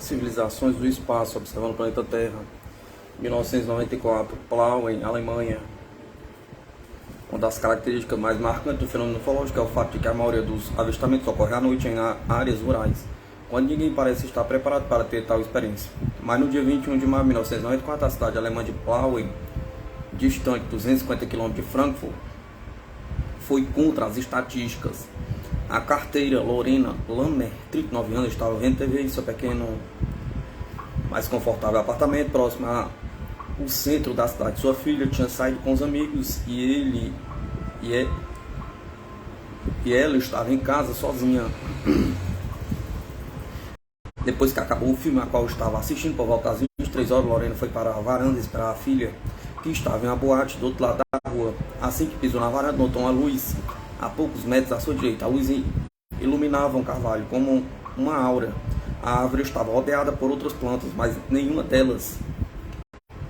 Civilizações do espaço observando o planeta Terra. 1994, Plauen, Alemanha. Uma das características mais marcantes do fenômeno ufológico é o fato de que a maioria dos avistamentos ocorre à noite em áreas rurais, quando ninguém parece estar preparado para ter tal experiência. Mas no dia 21 de maio de 1994, a cidade alemã de Plauen, distante 250 km de Frankfurt, foi contra as estatísticas. A carteira Lorena Lammer, 39 anos, estava vendo TV em seu pequeno, mais confortável apartamento próximo ao centro da cidade. Sua filha tinha saído com os amigos e ela estava em casa sozinha. Depois que acabou o filme a qual estava assistindo, por volta das 23 horas, Lorena foi para a varanda esperar a filha, que estava em uma boate do outro lado da rua. Assim que pisou na varanda, notou uma luz a poucos metros à sua direita. A luz iluminava um carvalho como uma aura. A árvore estava rodeada por outras plantas, mas nenhuma delas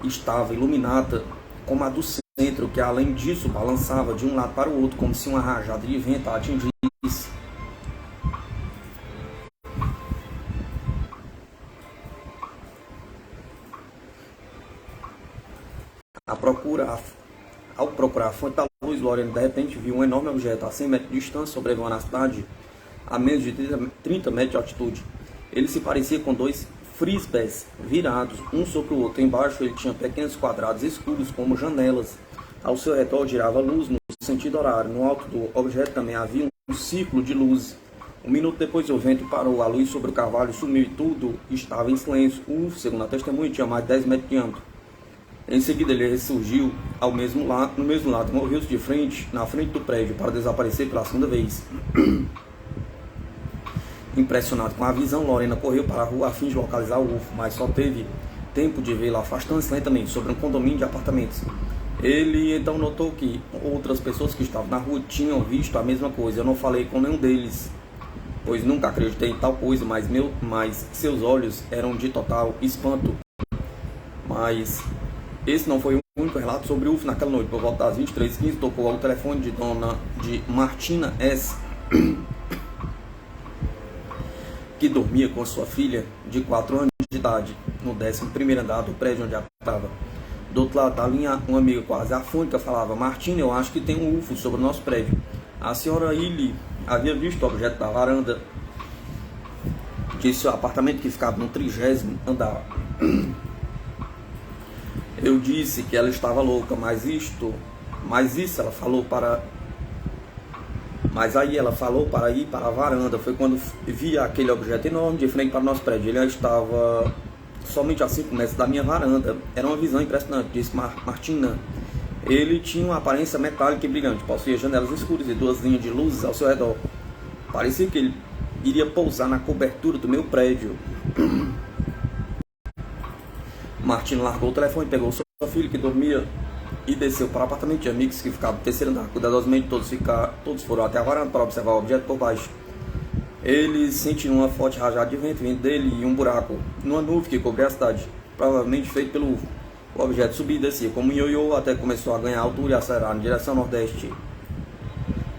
estava iluminada como a do centro, que além disso balançava de um lado para o outro, como se uma rajada de vento a atingisse. Ao procurar a fonte da luz, Lorena de repente viu um enorme objeto a 100 metros de distância sobrevoando a cidade a menos de 30 metros de altitude. Ele se parecia com dois frisbees virados, um sobre o outro. Embaixo ele tinha pequenos quadrados escuros como janelas. Ao seu redor girava luz no sentido horário. No alto do objeto também havia um círculo de luz. Um minuto depois o vento parou, a luz sobre o carvalho sumiu e tudo estava em silêncio. Segundo a testemunha, tinha mais de 10 metros de diâmetro. Em seguida ele ressurgiu no mesmo lado, moveu-se na frente do prédio para desaparecer pela segunda vez. Impressionado com a visão, Lorena correu para a rua a fim de localizar o UFO, mas só teve tempo de vê-lo afastando-se lentamente sobre um condomínio de apartamentos. Ele então notou que outras pessoas que estavam na rua tinham visto a mesma coisa. Eu não falei com nenhum deles, pois nunca acreditei em tal coisa, mas seus olhos eram de total espanto. Mas esse não foi o único relato sobre o UFO naquela noite. Por volta das 23h15, tocou ao telefone de Martina S., que dormia com sua filha de 4 anos de idade no 11º andar do prédio onde ela estava. Do outro lado da linha, uma amiga quase afônica falava: Martina, eu acho que tem um UFO sobre o nosso prédio. A senhora Illy havia visto o objeto da varanda de seu apartamento, que ficava no 30º andar. Eu disse que ela estava louca, mas ela falou para... Mas aí ela falou para ir para a varanda. Foi quando via aquele objeto enorme de frente para o nosso prédio. Ele estava somente a 5 metros da minha varanda. Era uma visão impressionante, disse Martina. Ele tinha uma aparência metálica e brilhante, possuía janelas escuras e 2 linhas de luzes ao seu redor. Parecia que ele iria pousar na cobertura do meu prédio. Martina largou o telefone, pegou sua filha que dormia e desceu para o apartamento de amigos que ficava no 3º andar. Cuidadosamente todos foram até a varanda para observar o objeto por baixo. Eles sentiram uma forte rajada de vento vindo dele e um buraco numa nuvem que cobria a cidade, provavelmente feito pelo UFO. O objeto subia e descia como um ioiô até que começou a ganhar altura e acelerar na direção nordeste.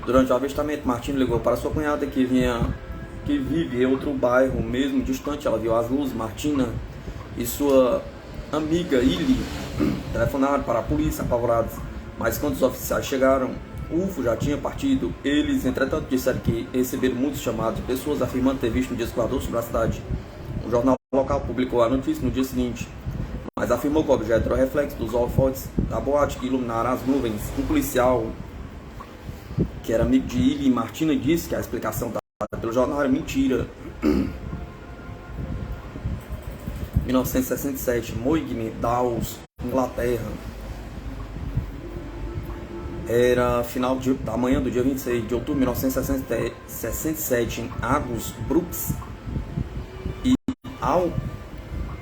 Durante o avistamento, Martina ligou para sua cunhada que vive em outro bairro mesmo distante. Ela viu as luzes. Martina e sua amiga Illy telefonaram para a polícia apavorados, mas quando os oficiais chegaram, o UFO já tinha partido. Eles, entretanto, disseram que receberam muitos chamados de pessoas afirmando ter visto um disco voador sobre a cidade. O jornal local publicou a notícia no dia seguinte, mas afirmou que o objeto era o reflexo dos holofotes da boate que iluminaram as nuvens. Um policial, que era amigo de Illy e Martina, disse que a explicação dada pelo jornal era mentira. 1967, Moyne Dawes, Inglaterra. Era final da manhã do dia 26 de outubro de 1967, em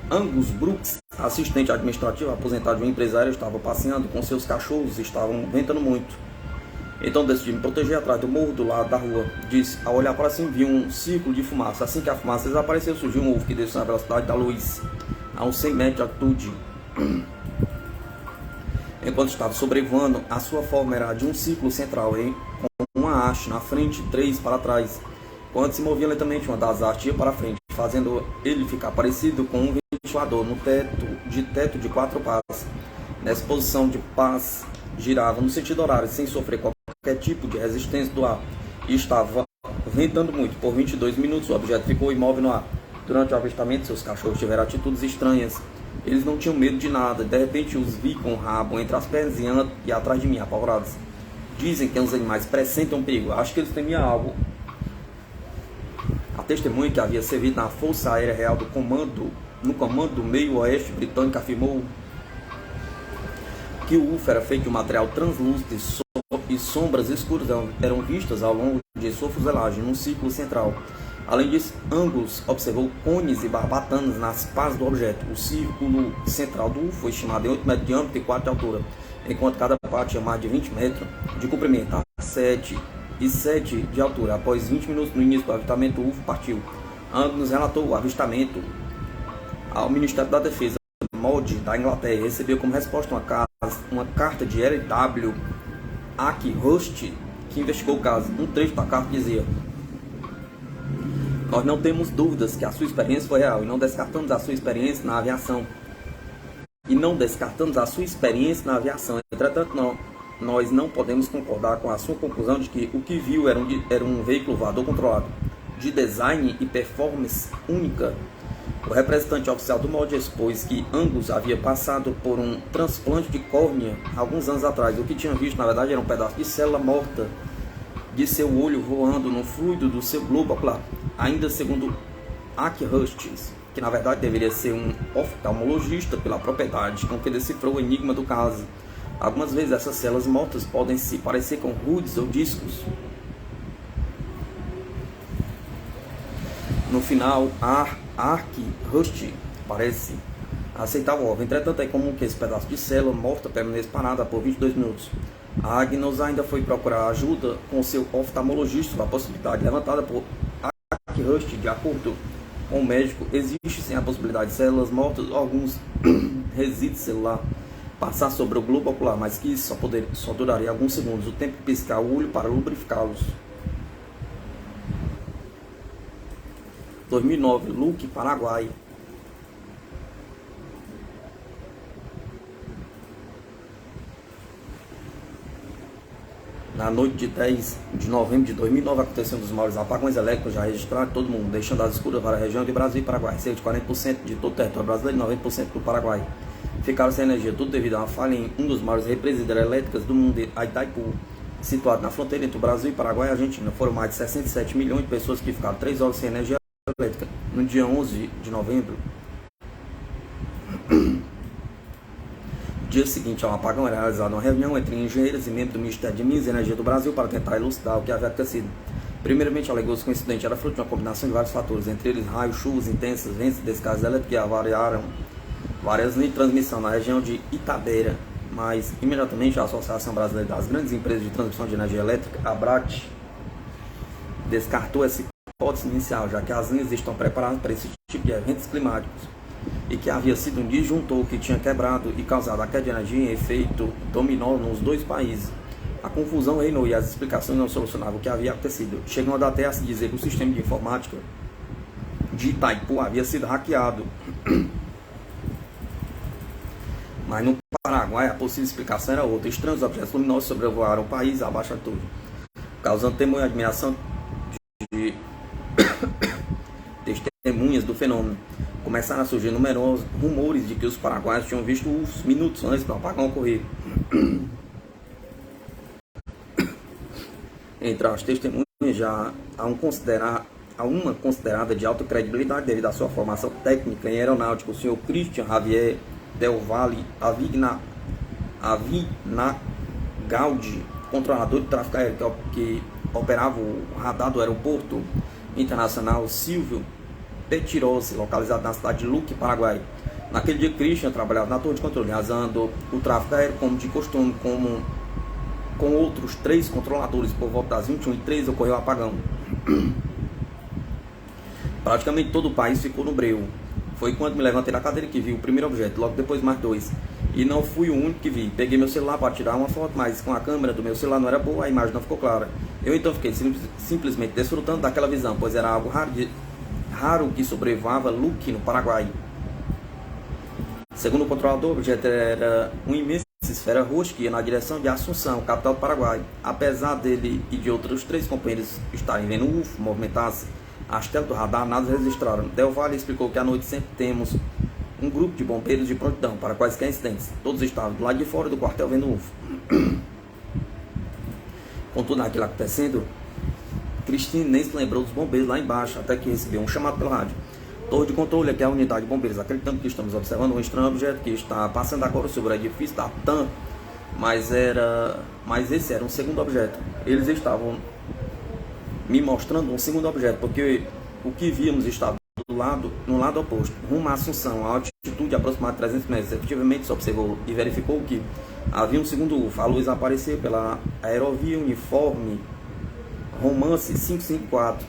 Angus Brooks, assistente administrativo aposentado de um empresário, estava passeando com seus cachorros, estavam ventando muito. Então decidi me proteger atrás do morro do lado da rua. Disse: ao olhar para cima, vi um círculo de fumaça. Assim que a fumaça desapareceu, surgiu um UFO que desceu na velocidade da luz, a uns 100 metros de altitude. Enquanto estava sobrevoando, a sua forma era de um círculo central, com uma haste na frente e 3 para trás. Quando se movia lentamente, uma das hastes ia para frente, fazendo ele ficar parecido com um ventilador no teto de 4 pás. Nessa posição de pás, girava no sentido horário, sem sofrer qualquer tipo de resistência do ar, e estava ventando muito. Por 22 minutos, o objeto ficou imóvel no ar. Durante o avistamento, seus cachorros tiveram atitudes estranhas. Eles não tinham medo de nada. De repente, os vi com o rabo entre as pernas e atrás de mim, apavorados. Dizem que os animais pressentem um perigo. Acho que eles temiam algo. A testemunha, que havia servido na Força Aérea Real no comando do meio oeste britânico, afirmou que o UFO era feito de um material translúcido e sombras escuras eram vistas ao longo de sua fuselagem, num círculo central. Além disso, Angus observou cones e barbatanas nas pás do objeto. O círculo central do UFO foi estimado em 8 metros de diâmetro e 4 de altura, enquanto cada parte tinha mais de 20 metros de comprimento, a 7 de altura. Após 20 minutos no início do avistamento, o UFO partiu. Angus relatou o avistamento ao Ministério da Defesa MOD da Inglaterra e recebeu como resposta uma carta de L.W. Hurst, que investigou o caso. Um trecho da carta dizia: nós não temos dúvidas que a sua experiência foi real e não descartamos a sua experiência na aviação. Entretanto, nós não podemos concordar com a sua conclusão de que o que viu era um veículo voador controlado, de design e performance única. O representante oficial do MOD expôs que Angus havia passado por um transplante de córnea alguns anos atrás. O que tinha visto, na verdade, era um pedaço de célula morta de seu olho voando no fluido do seu globo ocular. Ainda segundo Hurst, que na verdade deveria ser um oftalmologista pela propriedade com que decifrou o enigma do caso. Algumas vezes essas células mortas podem se parecer com rudes ou discos. No final, Hurst parece aceitar o OVNI. Entretanto, é comum que esse pedaço de célula morta permaneça parada por 22 minutos. Agnos ainda foi procurar ajuda com seu oftalmologista sobre a possibilidade levantada por Hurst. De acordo com o médico, existe sim a possibilidade de células mortas ou alguns resíduos celulares passar sobre o globo ocular, mas que isso só duraria alguns segundos, o tempo de piscar o olho para lubrificá-los. 2009, Luque, Paraguai. Na noite de 10 de novembro de 2009, aconteceu um dos maiores apagões elétricos já registrados em todo o mundo, deixando as escuras para a região de Brasil e Paraguai. Cerca de 40% de todo o território brasileiro e 90% do Paraguai ficaram sem energia, tudo devido a uma falha em um dos maiores represas hidrelétricas do mundo, a Itaipu, situado na fronteira entre o Brasil e Paraguai e Argentina. Foram mais de 67 milhões de pessoas que ficaram 3 horas sem energia elétrica. No dia 11 de novembro, dia seguinte ao apagão, era realizada uma reunião entre engenheiros e membros do Ministério de Minas e Energia do Brasil para tentar elucidar o que havia acontecido. Primeiramente, alegou-se que o incidente era fruto de uma combinação de vários fatores, entre eles raios, chuvas intensas, ventos e descargas elétricas que avariaram várias linhas de transmissão na região de Itabeira, mas imediatamente a Associação Brasileira das Grandes Empresas de Transmissão de Energia Elétrica, a ABRAT, descartou essa hipótese inicial, já que as linhas estão preparadas para esse tipo de eventos climáticos e que havia sido um disjuntor que tinha quebrado e causado a queda de energia em efeito dominó nos dois países. A confusão reinou e as explicações não solucionavam o que havia acontecido, chegando até a se dizer que o sistema de informática de Itaipu havia sido hackeado. Mas no Paraguai a possível explicação era outra. Estranhos objetos luminosos sobrevoaram o país a baixa altitude, causando temor e admiração de testemunhas do fenômeno. Começaram a surgir numerosos rumores de que os paraguaios tinham visto UFOs minutos antes do apagão ocorrer. Entre as testemunhas já há uma considerada de alta credibilidade devido à sua formação técnica em aeronáutica, o senhor Christian Javier Del Valle Avinagaldi, controlador de tráfego aéreo que operava o radar do aeroporto internacional Silvio Pettirossi, localizado na cidade de Luque, Paraguai. Naquele dia, Christian trabalhava na torre de controle, realizando o tráfego aéreo como de costume, com outros 3 controladores. Por volta das 21h13 ocorreu o apagão. Praticamente todo o país ficou no breu. Foi quando me levantei da cadeira que vi o primeiro objeto, logo depois mais 2. E não fui o único que vi. Peguei meu celular para tirar uma foto, mas com a câmera do meu celular não era boa, a imagem não ficou clara. Eu então fiquei simplesmente desfrutando daquela visão, pois era algo raro que sobrevoava Luque no Paraguai. Segundo o controlador, o objeto era uma imensa esfera roxa que ia na direção de Assunção, capital do Paraguai. Apesar dele e de outros 3 companheiros estarem vendo o UFO movimentar-se, as telas do radar nada registraram. Del Valle explicou que à noite sempre temos um grupo de bombeiros de prontidão para quaisquer incidentes. Todos estavam do lado de fora do quartel vendo o UFO. Com tudo aquilo acontecendo, Cristine nem se lembrou dos bombeiros lá embaixo, até que recebeu um chamado pela rádio. Torre de controle, aqui é a unidade de bombeiros, acreditando que estamos observando um estranho objeto que está passando agora sobre o edifício da TAM, mas esse era um segundo objeto. Eles estavam me mostrando um segundo objeto, porque o que víamos estava no lado oposto, rumo à Assunção, a altitude de aproximadamente 300 metros. Efetivamente se observou e verificou que havia um segundo UFO. A luz apareceu pela aerovia uniforme Romance 554,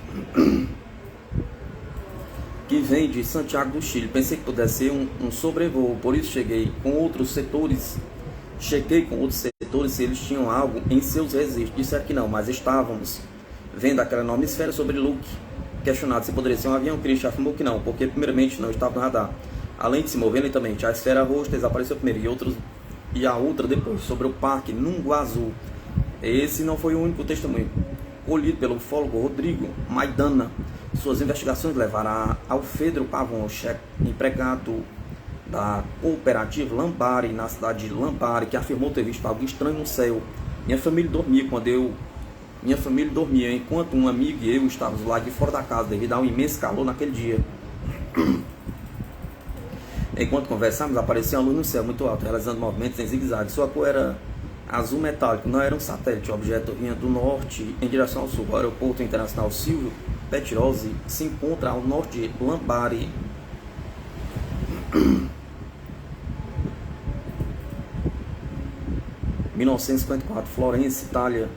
que vem de Santiago do Chile. Pensei que pudesse ser um sobrevoo, por isso chequei com outros setores se eles tinham algo em seus registros. Disseram que não, mas estávamos vendo aquela enorme esfera sobre Luque. Questionado se poderia ser um avião, Christian afirmou que não, porque primeiramente não estava no radar. Além de se mover lentamente, a esfera roxa desapareceu primeiro e a outra depois, sobre o parque Nunguazu. Esse não foi o único testemunho colhido pelo ufólogo Rodrigo Maidana. Suas investigações levaram a Alfredo Pavon, chefe empregado da cooperativa Lambari, na cidade de Lambari, que afirmou ter visto algo estranho no céu. Minha família dormia enquanto um amigo e eu estávamos lá de fora da casa devido ao imenso calor naquele dia. Enquanto conversávamos, aparecia uma luz no céu muito alto, realizando movimentos em zigue-zague. Sua cor era azul metálico, não era um satélite. O objeto vinha do norte em direção ao sul. O aeroporto internacional Silvio Pettirossi se encontra ao norte de Lambari. Em 1954, Florença, Itália.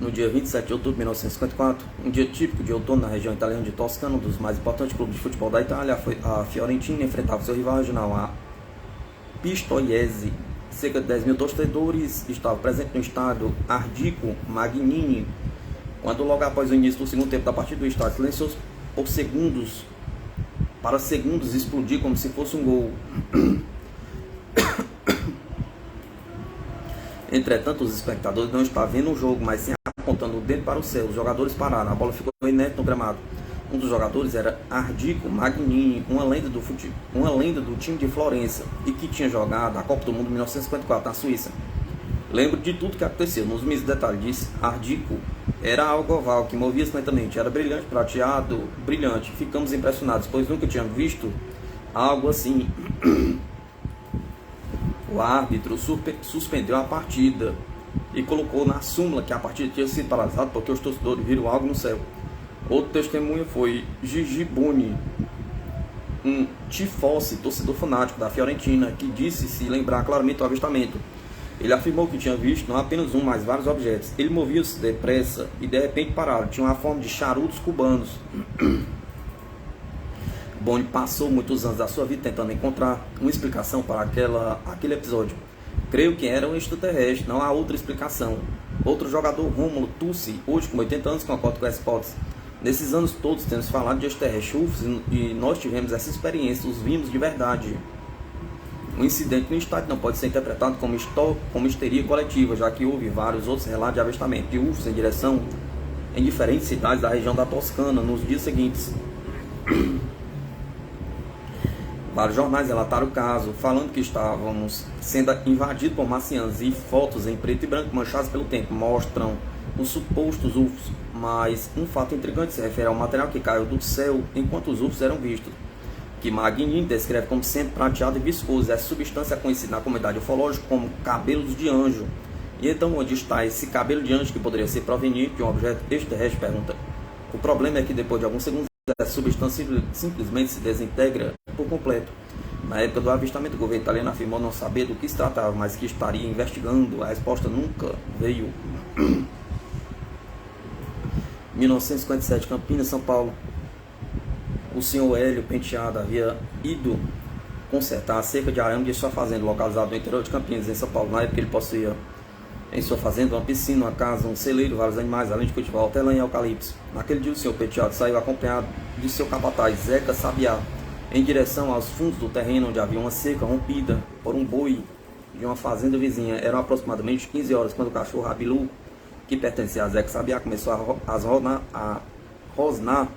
No dia 27 de outubro de 1954, um dia típico de outono na região italiana de Toscana, um dos mais importantes clubes de futebol da Itália, a Fiorentina enfrentava seu rival regional, a Pistoiese. Cerca de 10 mil torcedores estavam presentes no estádio Ardico Magnini, quando logo após o início do segundo tempo da partida, do estádio silencioso por segundos, para segundos explodir como se fosse um gol. Entretanto, os espectadores não estavam vendo o jogo, mas sim apontando o dedo para o céu. Os jogadores pararam, a bola ficou inerte no gramado. Um dos jogadores era Ardico Magnini, uma lenda do time de Florença e que tinha jogado a Copa do Mundo em 1954 na Suíça. Lembro de tudo que aconteceu, nos mesmos detalhes, disse Ardico. Era algo oval que movia-se lentamente, era brilhante, prateado, brilhante. Ficamos impressionados, pois nunca tínhamos visto algo assim. O árbitro suspendeu a partida e colocou na súmula que a partida tinha sido paralisada porque os torcedores viram algo no céu. Outro testemunho foi Gigi Boni, um tifosi, torcedor fanático da Fiorentina, que disse se lembrar claramente do avistamento. Ele afirmou que tinha visto não apenas um, mas vários objetos. Ele movia-se depressa e de repente pararam. Tinha uma forma de charutos cubanos. Boni passou muitos anos da sua vida tentando encontrar uma explicação para aquele episódio. Creio que era um extraterrestre, não há outra explicação. Outro jogador, Rômulo Tussi, hoje com 80 anos, concorda com essa hipótese. Nesses anos todos temos falado de extraterrestres e nós tivemos essa experiência, os vimos de verdade. Um incidente no estádio não pode ser interpretado como histeria coletiva, já que houve vários outros relatos de avistamento de UFOs em diferentes cidades da região da Toscana nos dias seguintes. Vários jornais relataram o caso, falando que estávamos sendo invadidos por marcianos, e fotos em preto e branco manchadas pelo tempo mostram os supostos UFOs, mas um fato intrigante se refere ao material que caiu do céu enquanto os UFOs eram vistos, que Magnini descreve como sendo prateado e viscoso. Essa substância é conhecida na comunidade ufológica como cabelos de anjo. E então, onde está esse cabelo de anjo que poderia ser proveniente de um objeto extraterrestre? Pergunta. O problema é que depois de alguns segundos essa substância simplesmente se desintegra por completo. Na época do avistamento, o governo italiano afirmou não saber do que se tratava, mas que estaria investigando. A resposta nunca veio. 1957, Campinas, São Paulo. O senhor Hélio Penteado havia ido consertar a cerca de arame de sua fazenda, localizada no interior de Campinas, em São Paulo. Na época ele possuía em sua fazenda uma piscina, uma casa, um celeiro, vários animais, além de cultivar hortelã e eucalipto. Naquele dia o senhor Penteado saiu acompanhado de seu capataz, Zeca Sabiá, em direção aos fundos do terreno onde havia uma cerca rompida por um boi de uma fazenda vizinha. Eram aproximadamente 15 horas quando o cachorro Rabilu, que pertencia a Zeca Sabiá, começou a rosnar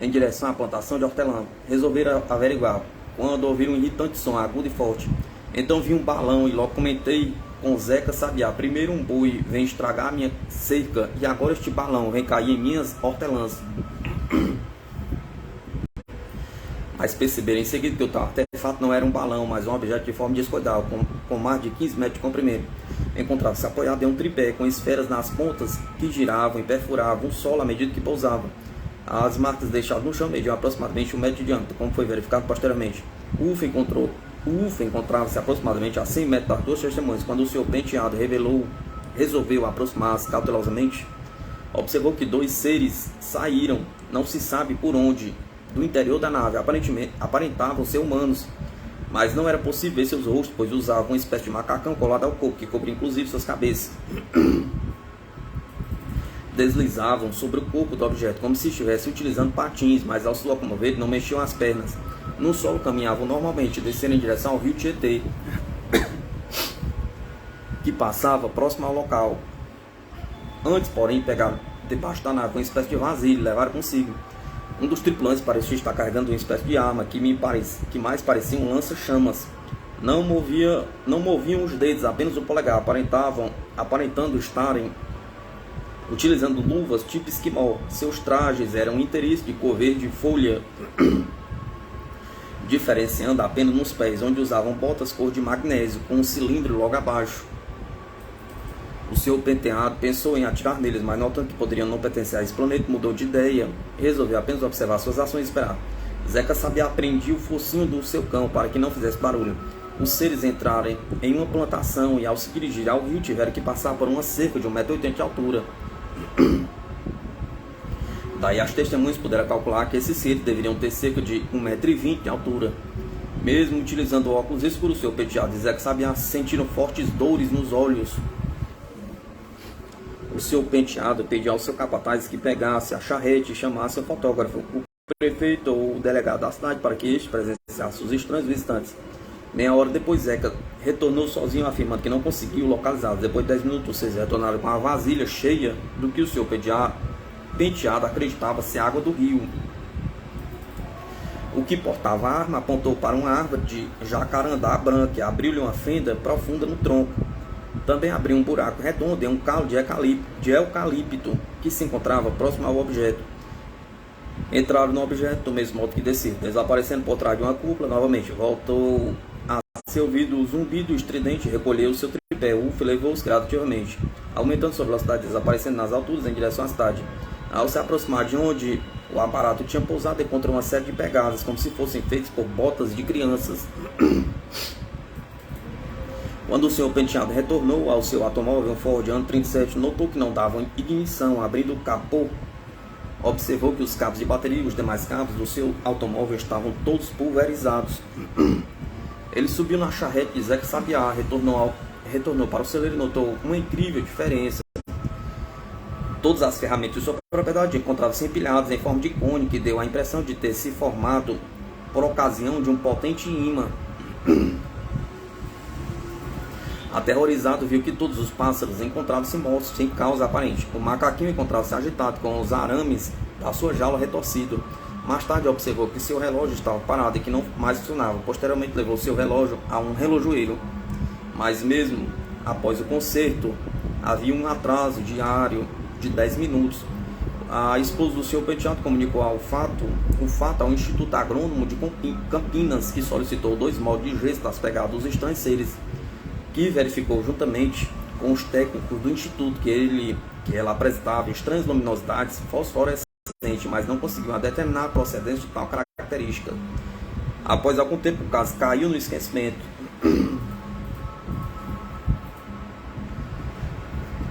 em direção à plantação de hortelã. Resolveram averiguar, quando ouviram um irritante som agudo e forte. Então vi um balão e logo comentei com Zeca Sabiá: primeiro um boi vem estragar minha cerca e agora este balão vem cair em minhas hortelãs. Mas perceberam em seguida que o tal artefato não era um balão, mas um objeto de forma descuidada, com mais de 15 metros de comprimento. Encontrava-se apoiado em um tripé com esferas nas pontas que giravam e perfuravam o solo à medida que pousava. As marcas deixadas no chão mediam aproximadamente 1 metro de diâmetro, como foi verificado posteriormente. O UFA encontrava-se aproximadamente a 100 metros das duas testemunhas. Quando o senhor Penteado resolveu aproximar-se cautelosamente, observou que 2 seres saíram, não se sabe por onde, do interior da nave. Aparentavam ser humanos, mas não era possível ver seus rostos, pois usavam uma espécie de macacão colado ao corpo, que cobria inclusive suas cabeças. Deslizavam sobre o corpo do objeto, como se estivessem utilizando patins, mas ao se locomover não mexiam as pernas. No solo caminhavam normalmente, descendo em direção ao rio Tietê, que passava próximo ao local. Antes, porém, pegaram debaixo da nave uma espécie de vasilha e levaram consigo. Um dos tripulantes parecia estar carregando uma espécie de arma que mais parecia um lança-chamas. Não moviam os dedos, apenas o polegar, aparentando estarem utilizando luvas tipo esquimó. Seus trajes eram inteiros de cor verde folha, diferenciando apenas nos pés, onde usavam botas cor de magnésio, com um cilindro logo abaixo. O senhor Penteado pensou em atirar neles, mas notando que poderiam não pertencer a esse planeta, mudou de ideia e resolveu apenas observar suas ações e esperar. Zeca Sabiá prendia o focinho do seu cão para que não fizesse barulho. Os seres entraram em uma plantação e, ao se dirigir ao rio, tiveram que passar por uma cerca de 1,80 m de altura. Daí as testemunhas puderam calcular que esses seres deveriam ter cerca de 1,20 m de altura. Mesmo utilizando óculos escuros, o senhor Penteado e Zeca Sabiá sentiram fortes dores nos olhos. O seu Penteado pediu ao seu capataz que pegasse a charrete e chamasse o fotógrafo, o prefeito ou o delegado da cidade, para que este presenciasse os estranhos visitantes. Meia hora depois, Zeca retornou sozinho, afirmando que não conseguiu localizá-los. Depois de 10 minutos, vocês retornaram com a vasilha cheia do que o seu Penteado acreditava ser água do rio. O que portava a arma apontou para uma árvore de jacarandá branca e abriu-lhe uma fenda profunda no tronco. Também abriu um buraco redondo em um calo de eucalipto que se encontrava próximo ao objeto. Entraram no objeto do mesmo modo que desceram, desaparecendo por trás de uma cúpula novamente. Voltou a ser ouvido o zumbido estridente, recolheu seu tripé. O UFA levou-os gradativamente, aumentando sua velocidade, desaparecendo nas alturas em direção à cidade. Ao se aproximar de onde o aparato tinha pousado, encontrou uma série de pegadas, como se fossem feitas por botas de crianças. Quando o senhor Penteado retornou ao seu automóvel, um Ford ano 37, notou que não dava ignição. Abrindo o capô, observou que os cabos de bateria e os demais cabos do seu automóvel estavam todos pulverizados. Ele subiu na charrete de Zeca Sabiá, retornou para o celeiro e notou uma incrível diferença. Todas as ferramentas de sua propriedade encontravam-se empilhadas em forma de cone, que deu a impressão de ter se formado por ocasião de um potente ímã. Aterrorizado, viu que todos os pássaros encontravam-se mortos, sem causa aparente. O macaquinho encontrava-se agitado, com os arames da sua jaula retorcido. Mais tarde observou que seu relógio estava parado e que não mais funcionava. Posteriormente levou seu relógio a um relojoeiro. Mas mesmo após o conserto, havia um atraso diário de 10 minutos. A esposa do senhor Penteado comunicou o fato ao Instituto Agrônomo de Campinas, que solicitou 2 moldes de gesso das pegadas dos estranhos seres, que verificou juntamente com os técnicos do Instituto que ela apresentava estranhas luminosidades fosforescentes, mas não conseguiam determinar a procedência de tal característica. Após algum tempo, o caso caiu no esquecimento.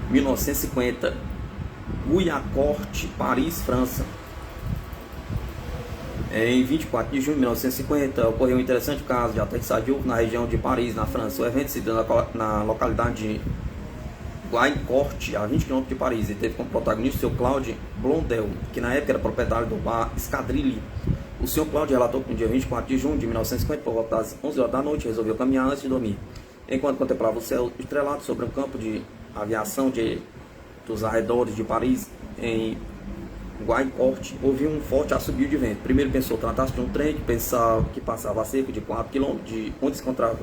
1950, Guyacorte, Paris, França. Em 24 de junho de 1950, ocorreu um interessante caso de aterrissagem de ovo na região de Paris, na França. O evento se deu na localidade de Guaicourt, a 20 km de Paris, e teve como protagonista o Sr. Claude Blondel, que na época era proprietário do bar Escadrille. O Sr. Claude relatou que no dia 24 de junho de 1950, por volta das 11 horas da noite, resolveu caminhar antes de dormir. Enquanto contemplava o céu estrelado sobre um campo de aviação dos arredores de Paris, em Guaicourt, ouviu um forte assobio de vento. Primeiro pensou tratar-se de um trem que passava a cerca de 4 km de onde se encontrava.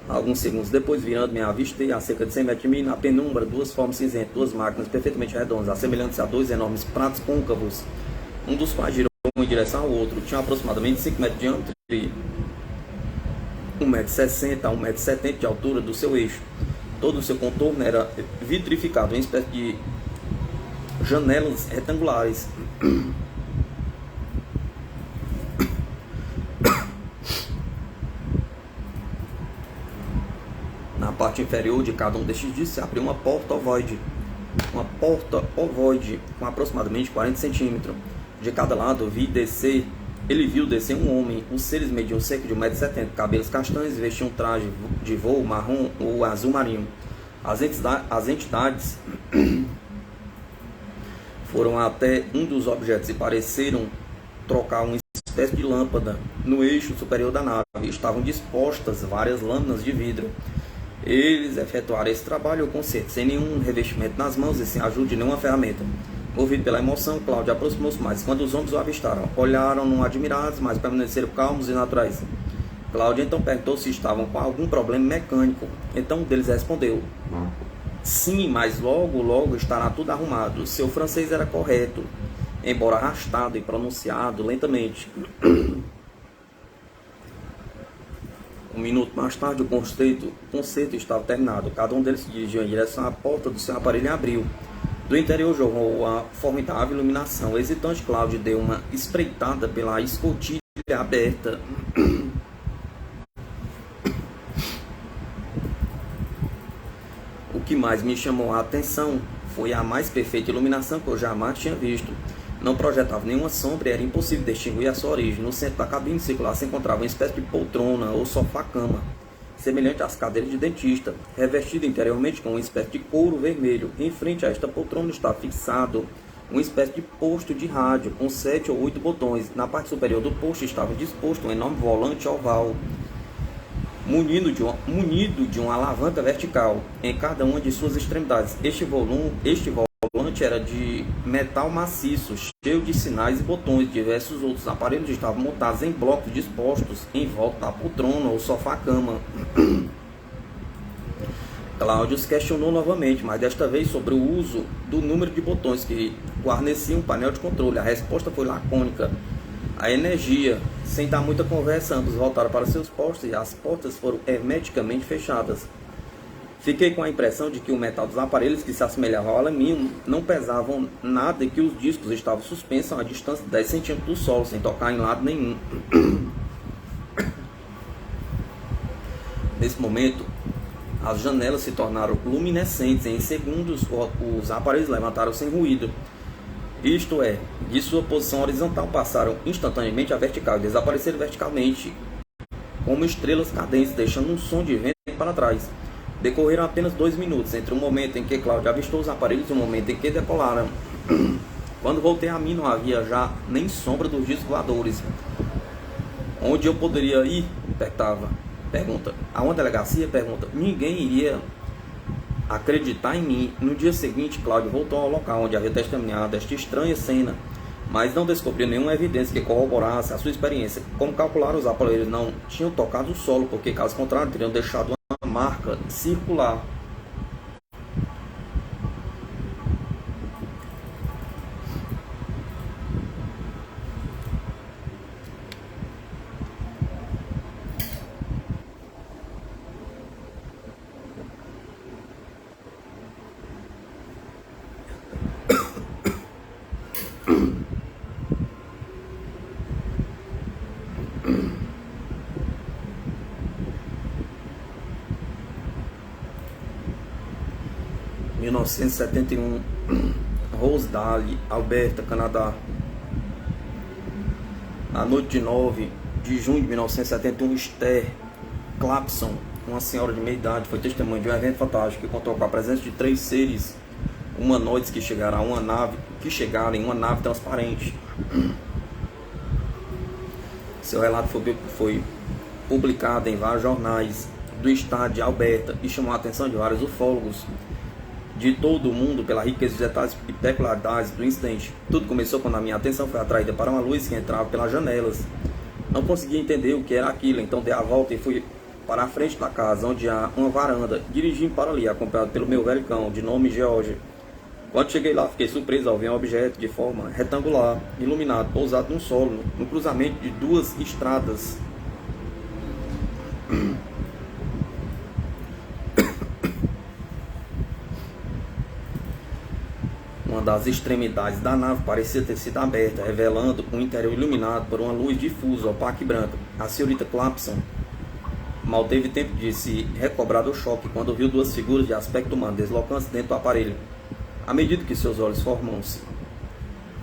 Alguns segundos depois, virando-me, avistei a cerca de 100 metros de mim, na penumbra, duas formas cinzentas, duas máquinas perfeitamente redondas, assemelhantes a dois enormes pratos côncavos, um dos quais girou em direção ao outro. Tinha aproximadamente 5 metros de diâmetro e 1,60 m a 1,70 m de altura do seu eixo. Todo o seu contorno era vitrificado em espécie de janelas retangulares. Na parte inferior de cada um destes discos se abriu uma porta ovoide com aproximadamente 40 centímetros. De cada lado ele viu descer um homem. Os seres mediam cerca de 1,70 m, cabelos castanhos e vestiam um traje de voo marrom ou azul marinho. As entidades foram até um dos objetos e pareceram trocar uma espécie de lâmpada. No eixo superior da nave estavam dispostas várias lâminas de vidro. Eles efetuaram esse trabalho ou conserto, sem nenhum revestimento nas mãos e sem ajuda de nenhuma ferramenta. Movido pela emoção, Cláudio aproximou-se mais. Quando os homens o avistaram, olharam-no admirados, mas permaneceram calmos e naturais. Cláudio então perguntou se estavam com algum problema mecânico. Então um deles respondeu: sim, mas logo estará tudo arrumado. Seu francês era correto, embora arrastado e pronunciado lentamente. Um minuto mais tarde, o concerto estava terminado. Cada um deles se dirigiu em direção à porta do seu aparelho e abriu. Do interior jorrou a formidável iluminação. Hesitante, Cláudio deu uma espreitada pela escotilha aberta. O que mais me chamou a atenção foi a mais perfeita iluminação que eu jamais tinha visto. Não projetava nenhuma sombra e era impossível distinguir a sua origem. No centro da cabine circular se encontrava uma espécie de poltrona ou sofá-cama, semelhante às cadeiras de dentista, revestida interiormente com uma espécie de couro vermelho. Em frente a esta poltrona estava fixado uma espécie de posto de rádio com 7 ou 8 botões. Na parte superior do posto estava disposto um enorme volante oval, munido de uma alavanca vertical em cada uma de suas extremidades. Este volante era de metal maciço, cheio de sinais e botões. Diversos outros aparelhos estavam montados em blocos dispostos em volta da poltrona ou sofá-cama. Cláudio se questionou novamente, mas desta vez sobre o uso do número de botões que guarneciam o painel de controle. A resposta foi lacônica: a energia. Sem dar muita conversa, ambos voltaram para seus postos e as portas foram hermeticamente fechadas. Fiquei com a impressão de que o metal dos aparelhos, que se assemelhava ao alumínio, não pesavam nada e que os discos estavam suspensos a uma distância de 10 centímetros do solo, sem tocar em lado nenhum. Nesse momento, as janelas se tornaram luminescentes. Em segundos, os aparelhos levantaram sem ruído. Isto é, de sua posição horizontal passaram instantaneamente a vertical e desapareceram verticalmente, como estrelas cadentes, deixando um som de vento para trás. Decorreram apenas 2 minutos, entre o momento em que Cláudio avistou os aparelhos e o momento em que decolaram. Quando voltei a mim, não havia já nem sombra dos discos voadores. Onde eu poderia ir? Pergunta. A uma delegacia? Pergunta. Ninguém iria acreditar em mim. No dia seguinte, Cláudio voltou ao local onde havia testemunhado esta estranha cena, mas não descobriu nenhuma evidência que corroborasse a sua experiência. Como calcularam, os aparelhos não tinham tocado o solo, porque caso contrário teriam deixado uma marca circular. (1971), Rosedale, Alberta, Canadá. Na noite de 9 de junho de 1971, Esther Clapson, uma senhora de meia idade, foi testemunha de um evento fantástico que contou com a presença de 3 seres humanoides que chegaram em uma nave transparente. Seu relato foi publicado em vários jornais do estado de Alberta e chamou a atenção de vários ufólogos de todo o mundo pela riqueza de detalhes e peculiaridades do incidente. Tudo começou quando a minha atenção foi atraída para uma luz que entrava pelas janelas. Não conseguia entender o que era aquilo, então dei a volta e fui para a frente da casa, onde há uma varanda, dirigindo para ali, acompanhado pelo meu velho cão, de nome George. Quando cheguei lá, fiquei surpreso ao ver um objeto de forma retangular, iluminado, pousado no solo, no cruzamento de 2 estradas. Uma das extremidades da nave parecia ter sido aberta, revelando um interior iluminado por uma luz difusa, opaca e branca. A senhorita Clapson mal teve tempo de se recobrar do choque quando viu 2 figuras de aspecto humano deslocando-se dentro do aparelho. À medida que seus olhos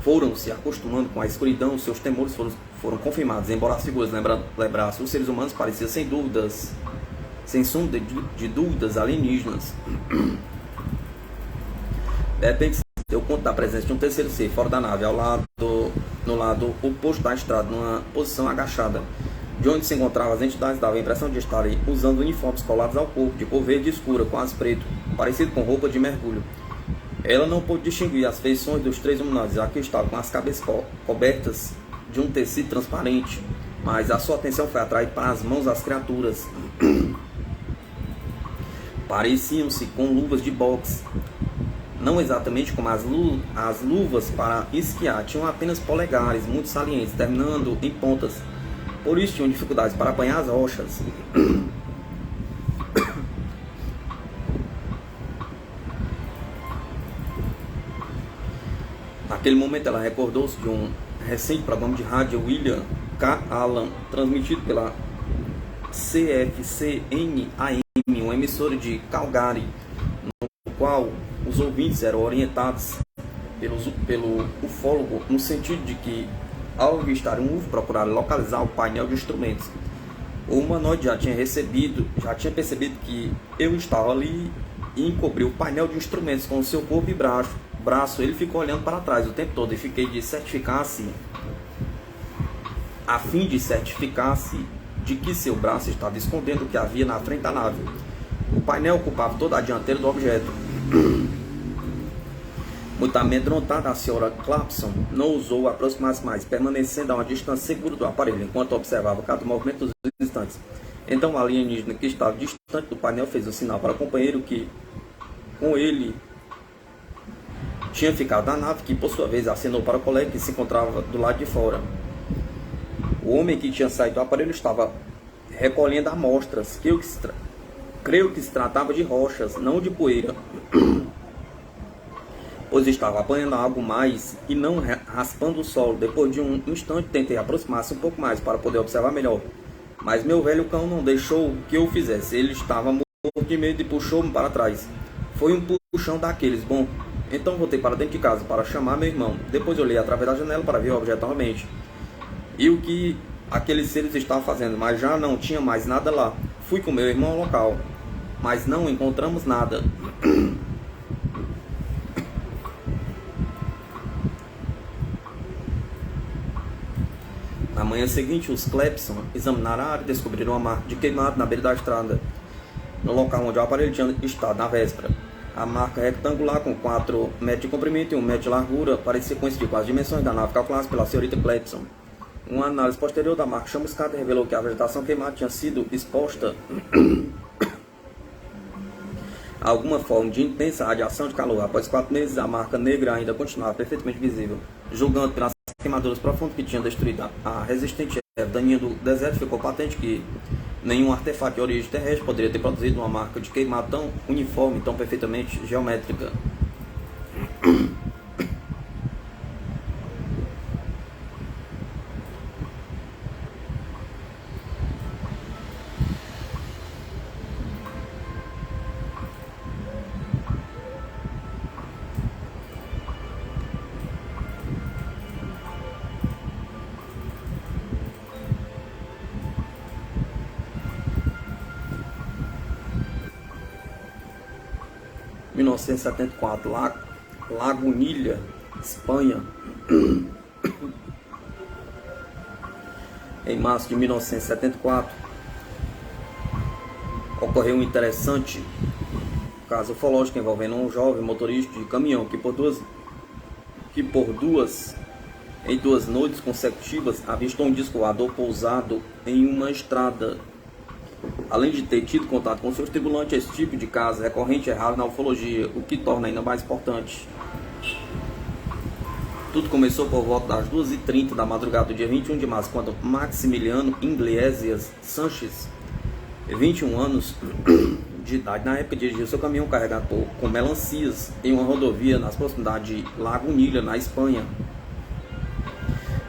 foram se acostumando com a escuridão, seus temores foram confirmados. Embora as figuras lembrassem os seres humanos, pareciam sem sombra de dúvidas alienígenas. De repente, se deu conta da presença de um terceiro ser fora da nave, no lado oposto da estrada, numa posição agachada. De onde se encontravam as entidades, dava a impressão de estarem usando uniformes colados ao corpo, de cor verde escura, quase preto, parecido com roupa de mergulho. Ela não pôde distinguir as feições dos 3 humanoides, já que estavam com as cabeças cobertas de um tecido transparente, mas a sua atenção foi atraída para as mãos das criaturas. Pareciam-se com luvas de boxe, não exatamente como as luvas para esquiar, tinham apenas polegares muito salientes, terminando em pontas, por isso tinham dificuldades para apanhar as rochas. Naquele momento ela recordou-se de um recente programa de rádio William K. Allen, transmitido pela CFCN-AM, uma emissora de Calgary, no qual os ouvintes eram orientados pelo ufólogo no sentido de que, ao avistar um UFO, procuraram localizar o painel de instrumentos. O humanoide já tinha percebido que eu estava ali e encobriu o painel de instrumentos com o seu corpo e braço. Ele ficou olhando para trás o tempo todo e fiquei de certificar-se, a fim de certificar-se de que seu braço estava escondendo o que havia na frente da nave. O painel ocupava toda a dianteira do objeto. Muito amedrontada, a senhora Clapson não ousou aproximar-se mais, permanecendo a uma distância segura do aparelho, enquanto observava cada movimento dos instantes. Então, o alienígena que estava distante do painel fez um sinal para o companheiro que, com ele, tinha ficado na nave, que por sua vez acenou para o colega que se encontrava do lado de fora. O homem que tinha saído do aparelho estava recolhendo amostras, creio que se tratava de rochas, não de poeira, pois estava apanhando algo mais e não raspando o solo. Depois de um instante tentei aproximar-se um pouco mais para poder observar melhor, mas meu velho cão não deixou que eu fizesse. Ele estava morto de medo e puxou-me para trás. Foi um puxão daqueles. Bom, então voltei para dentro de casa para chamar meu irmão. Depois olhei através da janela para ver o objeto novamente e o que aqueles seres estavam fazendo, mas já não tinha mais nada lá. Fui com meu irmão ao local, mas não encontramos nada. Na manhã seguinte, os Clapson examinaram a área e descobriram uma marca de queimado na beira da estrada, no local onde o aparelho tinha estado na véspera. A marca retangular, com 4 metros de comprimento e 1 metro de largura, parecia coincidir com as dimensões da nave calculadas pela senhorita Clapson. Uma análise posterior da marca chamuscada revelou que a vegetação queimada tinha sido exposta a alguma forma de intensa radiação de calor. Após 4 meses, a marca negra ainda continuava perfeitamente visível. Julgando pelas queimaduras profundas que tinham destruído a resistente daninha do deserto, ficou patente que nenhum artefato de origem terrestre poderia ter produzido uma marca de queimado tão uniforme, tão perfeitamente geométrica. 1974, Lagunilha, Espanha. Em março de 1974, ocorreu um interessante caso ufológico envolvendo um jovem motorista de caminhão que em duas noites consecutivas avistou um disco voador pousado em uma estrada. Além de ter tido contato com seus tripulantes, esse tipo de caso recorrente é raro na ufologia, o que torna ainda mais importante. Tudo começou por volta das 2h30 da madrugada do dia 21 de março, quando Maximiliano Iglesias Sanches, 21 anos de idade, na época dirigiu seu caminhão carregado com melancias em uma rodovia nas proximidades de Lagunilha, na Espanha.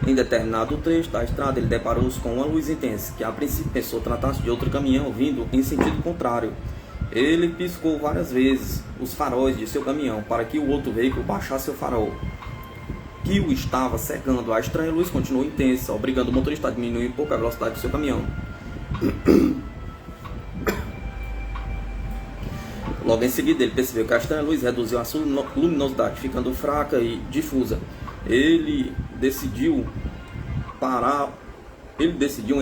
Em determinado trecho da estrada, ele deparou-se com uma luz intensa, que a princípio pensou tratar-se de outro caminhão vindo em sentido contrário. Ele piscou várias vezes os faróis de seu caminhão para que o outro veículo baixasse seu farol, que o estava cegando. A estranha luz continuou intensa, obrigando o motorista a diminuir um pouco a velocidade do seu caminhão. Logo em seguida, ele percebeu que a estranha luz reduziu a sua luminosidade, ficando fraca e difusa. Ele decidiu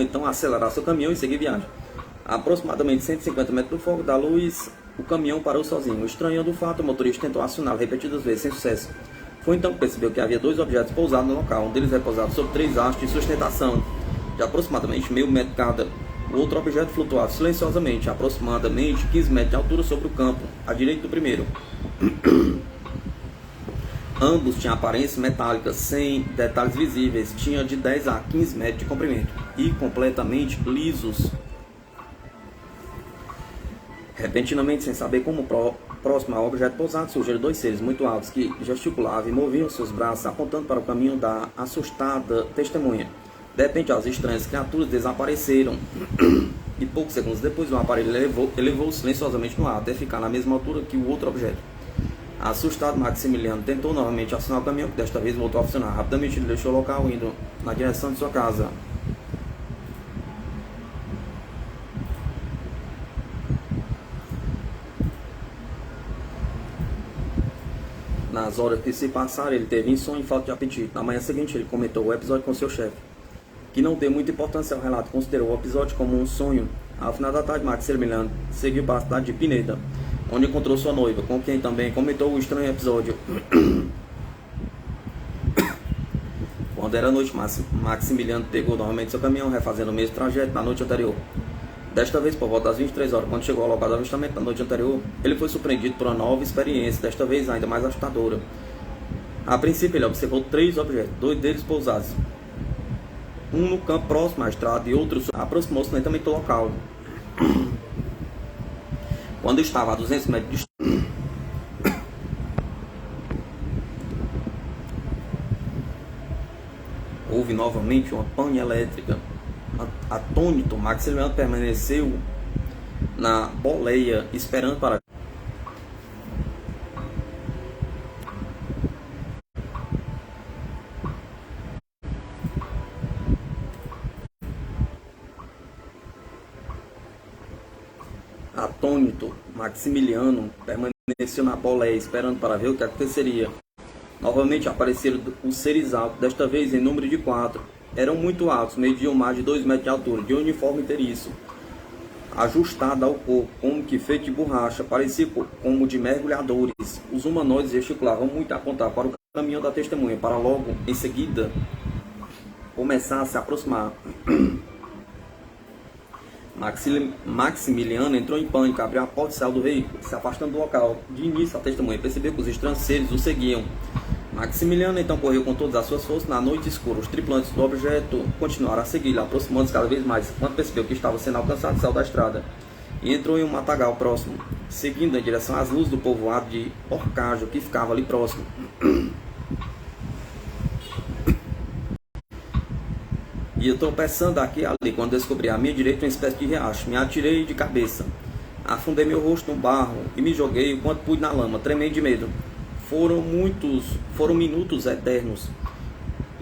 então acelerar seu caminhão e seguir viagem. A aproximadamente 150 metros do foco da luz, o caminhão parou sozinho. Estranhando o fato, o motorista tentou acioná-lo repetidas vezes, sem sucesso. Foi então que percebeu que havia dois objetos pousados no local, um deles repousado sobre 3 hastes de sustentação, de aproximadamente meio metro cada. O outro objeto flutuava silenciosamente, a aproximadamente 15 metros de altura sobre o campo, à direita do primeiro. Ambos tinham aparência metálica, sem detalhes visíveis, tinham de 10 a 15 metros de comprimento e completamente lisos. Repentinamente, sem saber como próximo ao objeto pousado, surgiram 2 seres muito altos que gesticulavam e moviam seus braços, apontando para o caminho da assustada testemunha. De repente, as estranhas criaturas desapareceram e poucos segundos depois o aparelho elevou silenciosamente no ar, até ficar na mesma altura que o outro objeto. Assustado, Maximiliano tentou novamente acionar o caminhão, que desta vez voltou a funcionar. Rapidamente ele deixou o local, indo na direção de sua casa. Nas horas que se passaram, ele teve insônia e falta de apetite. Na manhã seguinte, ele comentou o episódio com seu chefe, que não deu muita importância ao relato, considerou o episódio como um sonho. Ao final da tarde, Maximiliano seguiu para a cidade de Pineda, onde encontrou sua noiva, com quem também comentou o estranho episódio. Quando era noite, Maximiliano pegou novamente seu caminhão, refazendo o mesmo trajeto da noite anterior. Desta vez, por volta das 23 horas, quando chegou ao local do avistamento da noite anterior, ele foi surpreendido por uma nova experiência, desta vez ainda mais assustadora. A princípio, ele observou 3 objetos, 2 deles pousados. Um no campo próximo à estrada e outro aproximou-se lentamente do local. Quando estava a 200 metros de distância, houve novamente uma pane elétrica. Atônito, Maximiliano permaneceu na boleia, esperando para... Atônito, Maximiliano permaneceu na boleia, esperando para ver o que aconteceria. Novamente apareceram os seres altos, desta vez em número de 4. Eram muito altos, mediam mais de 2 metros de altura, de uniforme inteiriço, ajustado ao corpo, como que feito de borracha, parecia como de mergulhadores. Os humanoides gesticulavam muito a apontar para o caminhão da testemunha, para logo, em seguida, começar a se aproximar. Maximiliano entrou em pânico, abriu a porta e saiu do veículo, se afastando do local. De início, a testemunha percebeu que os estranhos seres o seguiam. Maximiliano então correu com todas as suas forças na noite escura. Os tripulantes do objeto continuaram a segui-lo, aproximando-se cada vez mais. Quando percebeu que estava sendo alcançado, saiu da estrada e entrou em um matagal próximo, seguindo em direção às luzes do povoado de Orcajo, que ficava ali próximo. Ia tropeçando aqui e ali, quando descobri à minha direita uma espécie de riacho. Me atirei de cabeça, afundei meu rosto no barro e me joguei o quanto pude na lama, tremendo de medo. Foram minutos eternos,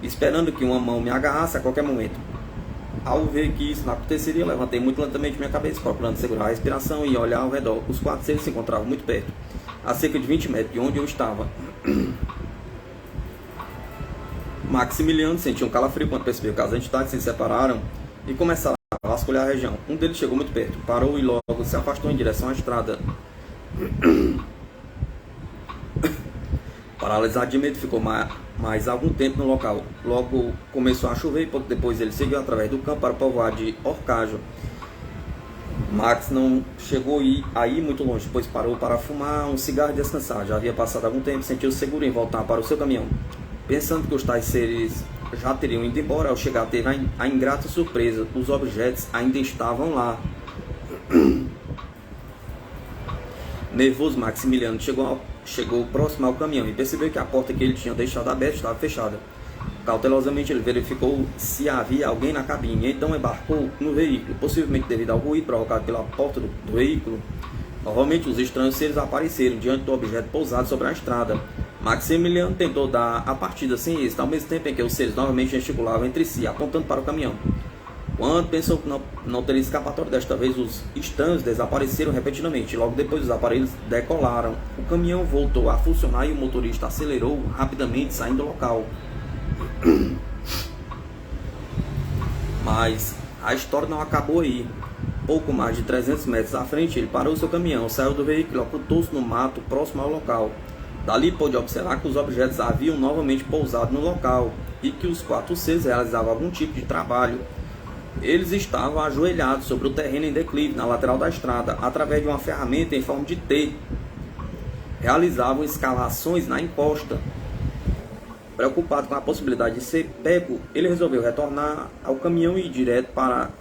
esperando que uma mão me agarrasse a qualquer momento. Ao ver que isso não aconteceria, levantei muito lentamente minha cabeça, procurando segurar a respiração e olhar ao redor. Os 4 seres se encontravam muito perto. a cerca de 20 metros de onde eu estava. Maximiliano sentiu um calafrio quando percebeu que as entidades se separaram e começaram a vasculhar a região. Um deles chegou muito perto, parou e logo se afastou em direção à estrada. Paralisado de medo, ficou mais algum tempo no local. Logo começou a chover e pouco depois ele seguiu através do campo para o povoado de Orcajo. Max não chegou a ir muito longe, pois parou para fumar um cigarro e descansar. Já havia passado algum tempo e sentiu-se seguro em voltar para o seu caminhão. Pensando que os tais seres já teriam ido embora, ao chegar teve a ingrata surpresa: os objetos ainda estavam lá. Nervoso, Maximiliano chegou próximo ao caminhão e percebeu que a porta que ele tinha deixado aberta estava fechada. Cautelosamente ele verificou se havia alguém na cabine e então embarcou no veículo, possivelmente devido ao ruído provocado pela porta do veículo. Novamente os estranhos seres apareceram diante do objeto pousado sobre a estrada. Maximiliano tentou dar a partida sem êxito, ao mesmo tempo em que os seres novamente gesticulavam entre si, apontando para o caminhão. Quando pensou que não teria escapatória desta vez, os estranhos desapareceram repentinamente. Logo depois os aparelhos decolaram. O caminhão voltou a funcionar e o motorista acelerou rapidamente, saindo do local. Mas a história não acabou aí. Pouco mais de 300 metros à frente, ele parou seu caminhão, saiu do veículo e ocultou-se no mato próximo ao local. Dali pôde observar que os objetos haviam novamente pousado no local e que os 4 seres realizavam algum tipo de trabalho. Eles estavam ajoelhados sobre o terreno em declive, na lateral da estrada, através de uma ferramenta em forma de T. Realizavam escavações na encosta. Preocupado com a possibilidade de ser pego, ele resolveu retornar ao caminhão e ir direto para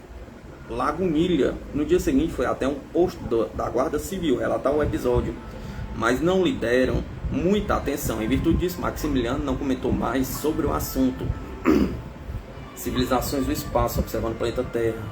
Lagunilha. No dia seguinte foi até um posto da Guarda Civil relatar o episódio, mas não lhe deram muita atenção. Em virtude disso, Maximiliano não comentou mais sobre o assunto. Civilizações do espaço observando o planeta Terra.